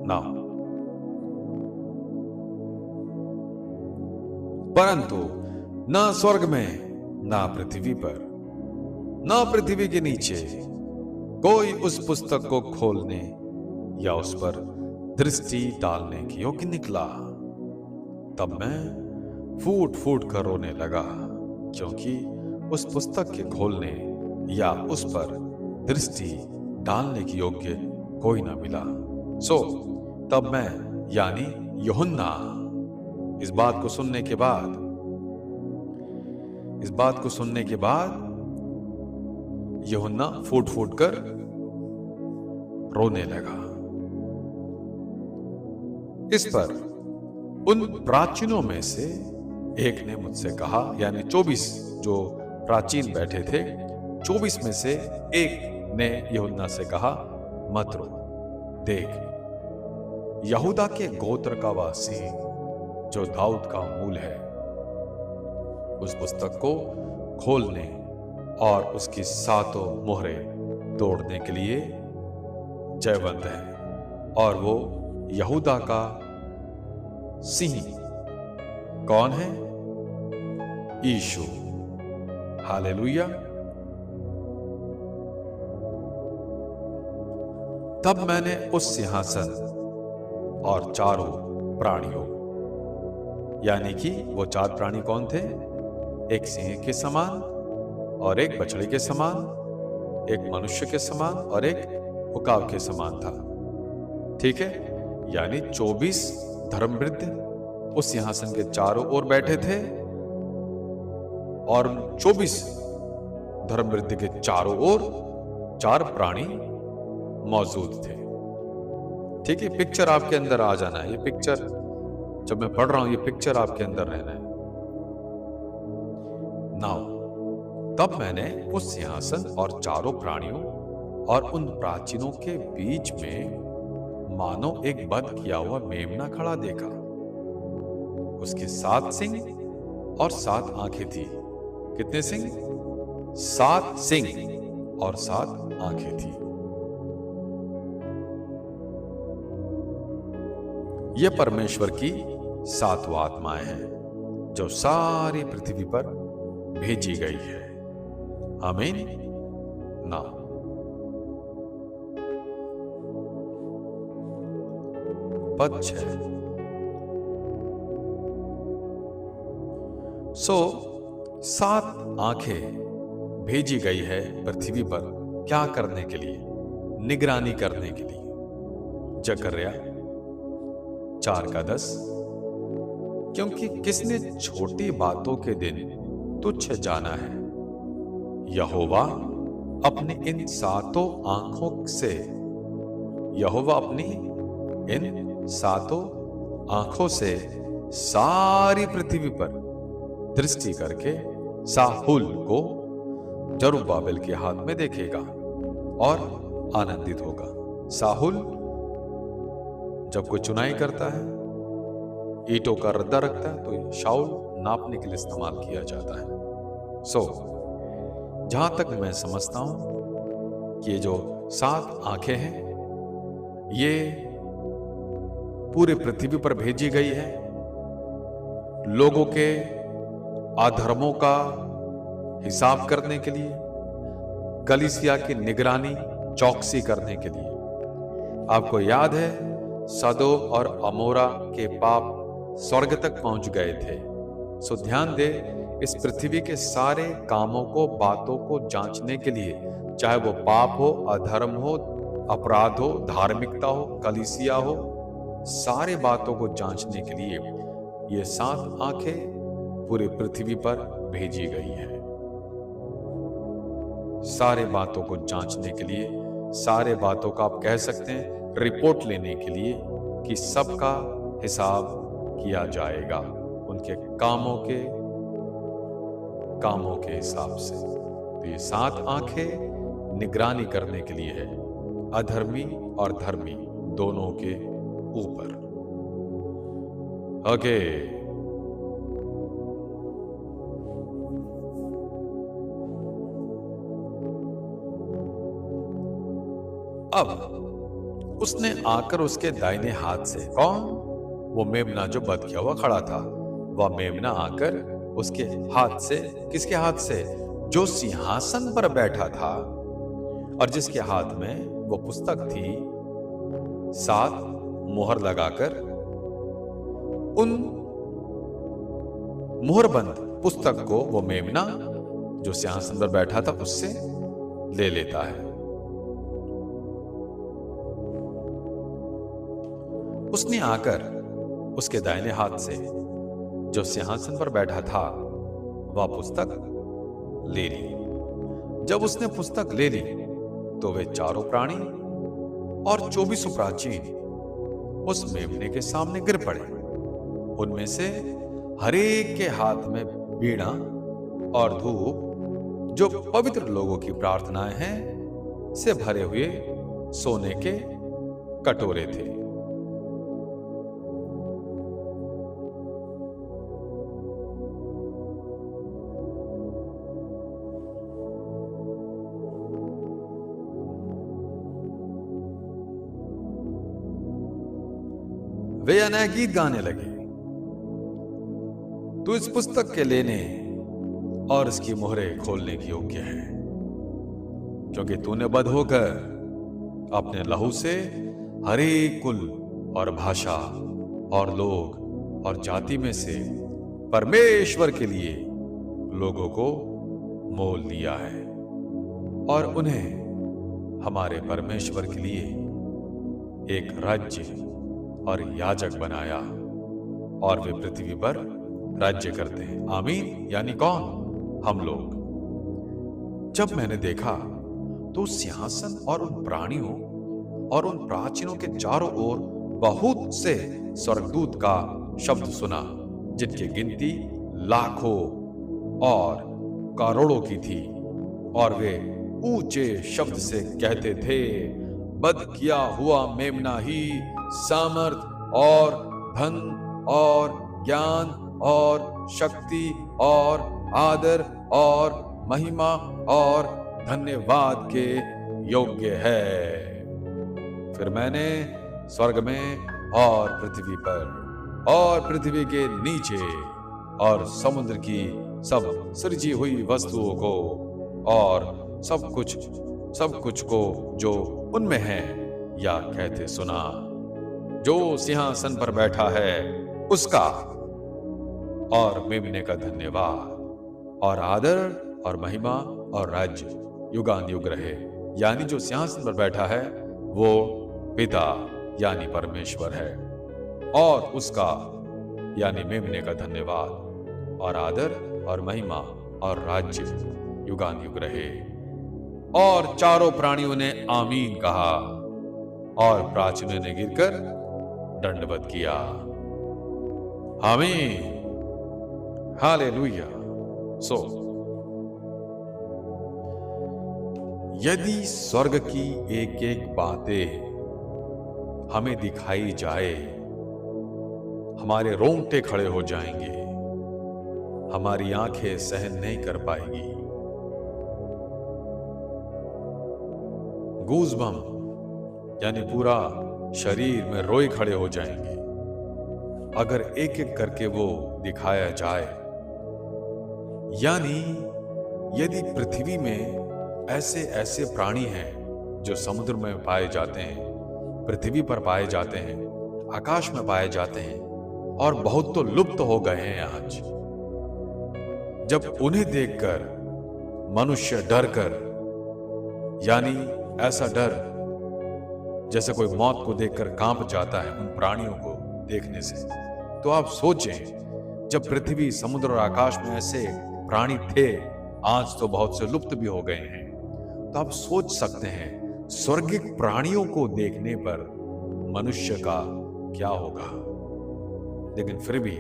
Now परंतु न स्वर्ग में, न पृथ्वी पर, न पृथ्वी के नीचे कोई उस पुस्तक को खोलने या उस पर दृष्टि डालने की योग्य निकला। तब मैं फूट फूट कर रोने लगा, क्योंकि उस पुस्तक के खोलने या उस पर दृष्टि डालने की योग्य कोई ना मिला। तब मैं यानी यूहन्ना इस बात को सुनने के बाद यूहन्ना फूट फूट कर रोने लगा। इस पर उन प्राचीनों में से एक ने मुझसे कहा, यानी 24 जो प्राचीन बैठे थे, 24 में से एक ने यूहन्ना से कहा, मत रो, देख यहूदा के गोत्र का वासी जो दाऊद का मूल है, उस पुस्तक को खोलने और उसकी 7 मोहरें तोड़ने के लिए जयवंत है, और वो यहूदा का सिंह कौन है? यीशु। हालेलुया। तब मैंने उस सिंहासन और चारों प्राणियों, यानी कि वो 4 प्राणी कौन थे? एक सिंह के समान, और एक बछड़े के समान, एक मनुष्य के समान, और एक उकाब के समान था। ठीक है, यानी 24 धर्मवृद्ध उस सिंहासन के चारों ओर बैठे थे, और 24 धर्मवृद्ध के चारों ओर 4 प्राणी मौजूद थे। ठीक है, पिक्चर आपके अंदर आ जाना है। ये पिक्चर जब मैं पढ़ रहा हूं, ये पिक्चर आपके अंदर रहना है। नाउ तब मैंने उस सिंहासन और चारों प्राणियों और उन प्राचीनों के बीच में मानो एक बंद किया हुआ मेमना खड़ा देखा। उसके 7 सिंग और 7 आंखें थी। कितने सिंग? 7 सिंग और 7 आंखें थी। ये परमेश्वर की 7 आत्माएं हैं जो सारी पृथ्वी पर भेजी गई है। आमीन ना। पद 6। सो 7 आंखें भेजी गई है पृथ्वी पर, क्या करने के लिए? निगरानी करने के लिए। जकर्या 4:10। क्योंकि किसने छोटी बातों के दिन तुच्छ जाना है, यहोवा अपनी इन 7 आंखों से, यहोवा अपनी इन 7 आंखों से सारी पृथ्वी पर दृष्टि करके साहुल को जरुब्बाबिल के हाथ में देखेगा और आनंदित होगा। साहुल जब कोई चुनाई करता है, ईंटों का रद्दा रखता है, तो शाऊल नापने के लिए इस्तेमाल किया जाता है। जहां तक मैं समझता हूं कि ये जो 7 आंखें हैं, ये पूरे पृथ्वी पर भेजी गई है लोगों के अधर्मों का हिसाब करने के लिए, कलीसिया की निगरानी चौकसी करने के लिए। आपको याद है, सदोम और अमोरा के पाप स्वर्ग तक पहुंच गए थे। सो ध्यान दे, इस पृथ्वी के सारे कामों को, बातों को जांचने के लिए, चाहे वो पाप हो, अधर्म हो, अपराध हो, धार्मिकता हो, कलीसिया हो, सारे बातों को जांचने के लिए ये 7 आंखें पूरी पृथ्वी पर भेजी गई है। सारे बातों को जांचने के लिए, सारे बातों का आप कह सकते हैं रिपोर्ट लेने के लिए, कि सबका हिसाब किया जाएगा उनके कामों के हिसाब से। तो ये 7 आंखें निगरानी करने के लिए है, अधर्मी और धर्मी दोनों के ऊपर। ओके, अब उसने आकर उसके दाहिने हाथ से, कौन? वो मेमना जो बध किया हुआ खड़ा था, वह मेमना आकर उसके हाथ से, किसके हाथ से? जो सिंहासन पर बैठा था और जिसके हाथ में वो पुस्तक थी, 7 मोहर लगाकर उन मोहरबंद पुस्तक को वो मेमना जो सिंहासन पर बैठा था उससे ले लेता है। उसने आकर उसके दाहिने हाथ से जो सिंहासन पर बैठा था वह पुस्तक ले ली। जब उसने पुस्तक ले ली तो वे चारों प्राणी और 24 प्राचीन उस मेमने के सामने गिर पड़े। उनमें से हर एक के हाथ में वीणा और धूप, जो पवित्र लोगों की प्रार्थनाएं हैं, से भरे हुए सोने के कटोरे थे। वे यह नया गीत गाने लगे, तू इस पुस्तक के लेने और इसकी मोहरें खोलने की योग्य है, क्योंकि तूने बध होकर अपने लहू से हर एक कुल और भाषा और लोग और जाति में से परमेश्वर के लिए लोगों को मोल लिया है और उन्हें हमारे परमेश्वर के लिए एक राज्य और याजक बनाया, और वे पृथ्वी पर राज्य करते हैं। आमीन। यानी कौन? हम लोग। जब मैंने देखा तो सिंहासन और उन प्राणियों और उन प्राचीनों के चारों ओर बहुत से स्वर्गदूत का शब्द सुना, जिनकी गिनती लाखों और करोड़ों की थी, और वे ऊंचे शब्द से कहते थे, बध किया हुआ मेमना ही सामर्थ और धन और ज्ञान और शक्ति और आदर और महिमा और धन्यवाद के योग्य है। फिर मैंने स्वर्ग में और पृथ्वी पर और पृथ्वी के नीचे और समुद्र की सब सृजी हुई वस्तुओं को और सब कुछ को जो उनमें है या कहते सुना, जो सिंहासन पर बैठा है उसका और मेमने का धन्यवाद और आदर और महिमा और राज्य युगान युग रहे। यानी जो सिंहासन पर बैठा है वो पिता यानी परमेश्वर है, और उसका यानी मेमने का धन्यवाद और आदर और महिमा और राज्य युगान युग रहे। और चारों प्राणियों ने आमीन कहा, और प्राचीनों ने गिरकर दंडवत किया। आमीन, हालेलुया। सो यदि स्वर्ग की एक एक बातें हमें दिखाई जाए, हमारे रोंगटे खड़े हो जाएंगे, हमारी आंखें सहन नहीं कर पाएगी। गूज़बम्प यानी पूरा शरीर में रोए खड़े हो जाएंगे अगर एक एक करके वो दिखाया जाए। यानी यदि पृथ्वी में ऐसे ऐसे प्राणी हैं जो समुद्र में पाए जाते हैं, पृथ्वी पर पाए जाते हैं, आकाश में पाए जाते हैं, और बहुत तो लुप्त हो गए हैं आज, जब उन्हें देखकर मनुष्य डर कर, यानी ऐसा डर जैसे कोई मौत को देखकर कांप जाता है उन प्राणियों को देखने से, तो आप सोचें जब पृथ्वी, समुद्र और आकाश में ऐसे प्राणी थे, आज तो बहुत से लुप्त भी हो गए हैं, तो आप सोच सकते हैं स्वर्गिक प्राणियों को देखने पर मनुष्य का क्या होगा। लेकिन फिर भी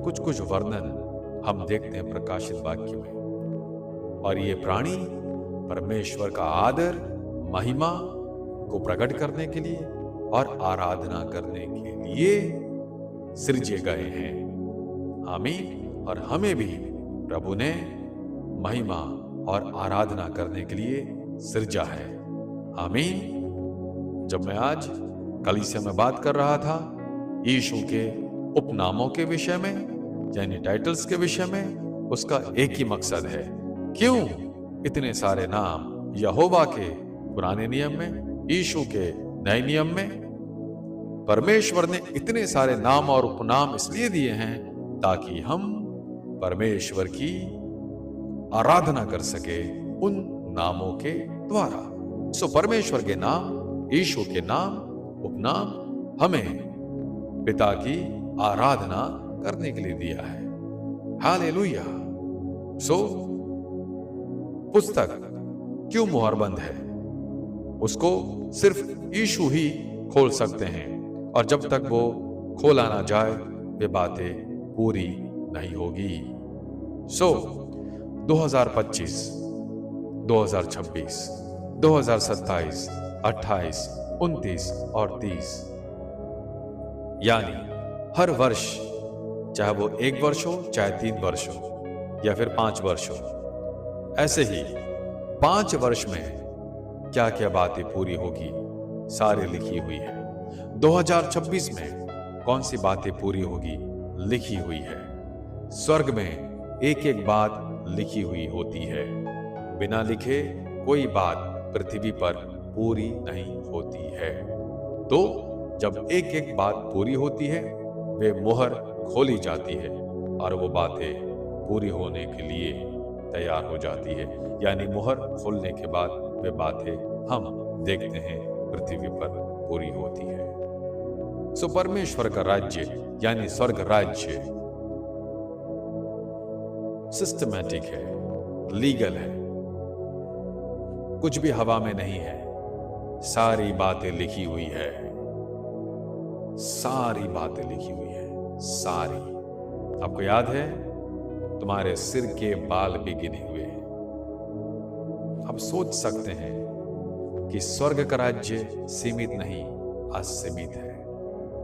कुछ कुछ वर्णन हम देखते हैं प्रकाशित वाक्य में, और ये प्राणी परमेश्वर का आदर, महिमा को प्रकट करने के लिए और आराधना करने के लिए सृजे गए हैं। आमीन। और हमें भी प्रभु ने महिमा और आराधना करने के लिए सृजा है। आमीन। जब मैं आज कलीसिया में बात कर रहा था यीशु के उपनामों के विषय में, यानी टाइटल्स के विषय में, उसका एक ही मकसद है। क्यों इतने सारे नाम यहोवा के पुराने नियम में, यीशु के नए नियम में? परमेश्वर ने इतने सारे नाम और उपनाम इसलिए दिए हैं ताकि हम परमेश्वर की आराधना कर सके उन नामों के द्वारा। सो परमेश्वर के नाम, यीशु के नाम, उपनाम हमें पिता की आराधना करने के लिए दिया है। हालेलुया। सो पुस्तक क्यों मुहरबंद है? उसको सिर्फ यीशु ही खोल सकते हैं, और जब तक वो खोला ना जाए वे बातें पूरी नहीं होगी। सो 2025, 2026, 2027, 28, 29 और 30, यानी हर वर्ष, चाहे वो 1 वर्ष हो, चाहे 3 वर्ष हो, या फिर 5 वर्ष हो, ऐसे ही 5 वर्ष में क्या क्या बातें पूरी होगी सारी लिखी हुई है। 2026 में कौन सी बातें पूरी होगी लिखी हुई है। स्वर्ग में एक एक बात लिखी हुई होती है। बिना लिखे कोई बात पृथ्वी पर पूरी नहीं होती है। तो जब एक एक बात पूरी होती है वे मुहर खोली जाती है और वो बातें पूरी होने के लिए तैयार हो जाती है। यानी मुहर खोलने के बाद वे बातें हम देखते हैं पृथ्वी पर पूरी होती है। सो परमेश्वर का राज्य यानी स्वर्ग राज्य सिस्टमैटिक है, लीगल है, कुछ भी हवा में नहीं है। सारी बातें लिखी हुई है, सारी बातें लिखी हुई है, सारी। आपको याद है तुम्हारे सिर के बाल भी गिने हुए हैं। आप सोच सकते हैं कि स्वर्ग का राज्य सीमित नहीं, असीमित है।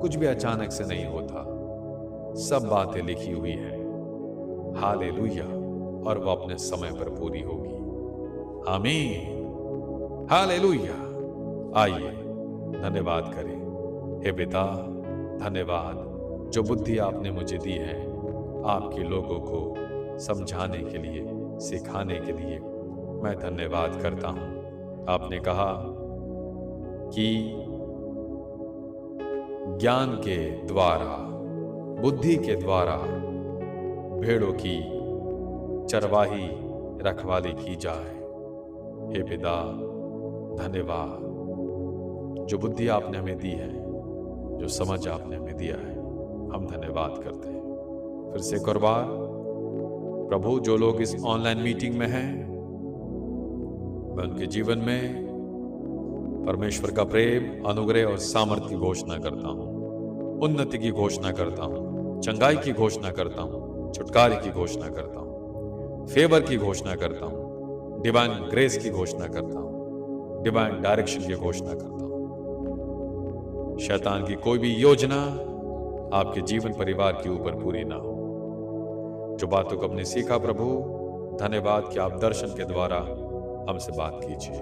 कुछ भी अचानक से नहीं होता, सब बातें लिखी हुई है। हालेलुया। और वो अपने समय पर पूरी होगी। आमीन। हालेलुया। आइए धन्यवाद करें। हे पिता, धन्यवाद जो बुद्धि आपने मुझे दी है आपके लोगों को समझाने के लिए, सिखाने के लिए। मैं धन्यवाद करता हूं। आपने कहा कि ज्ञान के द्वारा, बुद्धि के द्वारा भेड़ों की चरवाही रखवाली की जाए। हे पिता, धन्यवाद जो बुद्धि आपने हमें दी है, जो समझ आपने हमें दिया है, हम धन्यवाद करते हैं। फिर से एक और बार प्रभु, जो लोग इस ऑनलाइन मीटिंग में हैं, मैं उनके जीवन में परमेश्वर का प्रेम, अनुग्रह और सामर्थ्य की घोषणा करता हूं, उन्नति की घोषणा करता हूं, चंगाई की घोषणा करता हूं, छुटकारे की घोषणा करता हूं, फेवर की घोषणा करता हूं, डिवाइन ग्रेस की घोषणा करता हूं, डिवाइन डायरेक्शन की घोषणा करता हूं। शैतान की कोई भी योजना आपके जीवन परिवार के ऊपर पूरी ना हो। जो बातों को हमने सीखा प्रभु, धन्यवाद कि आप दर्शन के द्वारा हमसे बात कीजिए।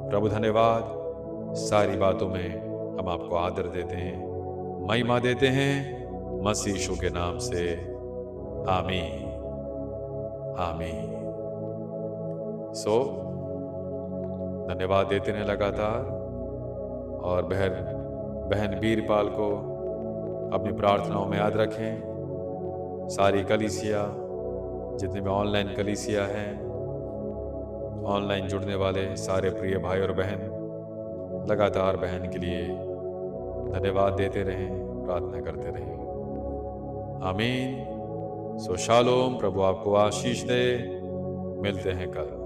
प्रभु धन्यवाद, सारी बातों में हम आपको आदर देते हैं, महिमा देते हैं, मसीह यीशु के नाम से। आमीन, आमीन। सो धन्यवाद देते हैं लगातार। और बहन वीरपाल को अपनी प्रार्थनाओं में याद रखें। सारी कलीसिया, जितने भी ऑनलाइन कलीसिया हैं, ऑनलाइन जुड़ने वाले सारे प्रिय भाई और बहन, लगातार बहन के लिए धन्यवाद देते रहें, प्रार्थना करते रहें। आमीन। सो शालोम। प्रभु आपको आशीष दे। मिलते हैं कल।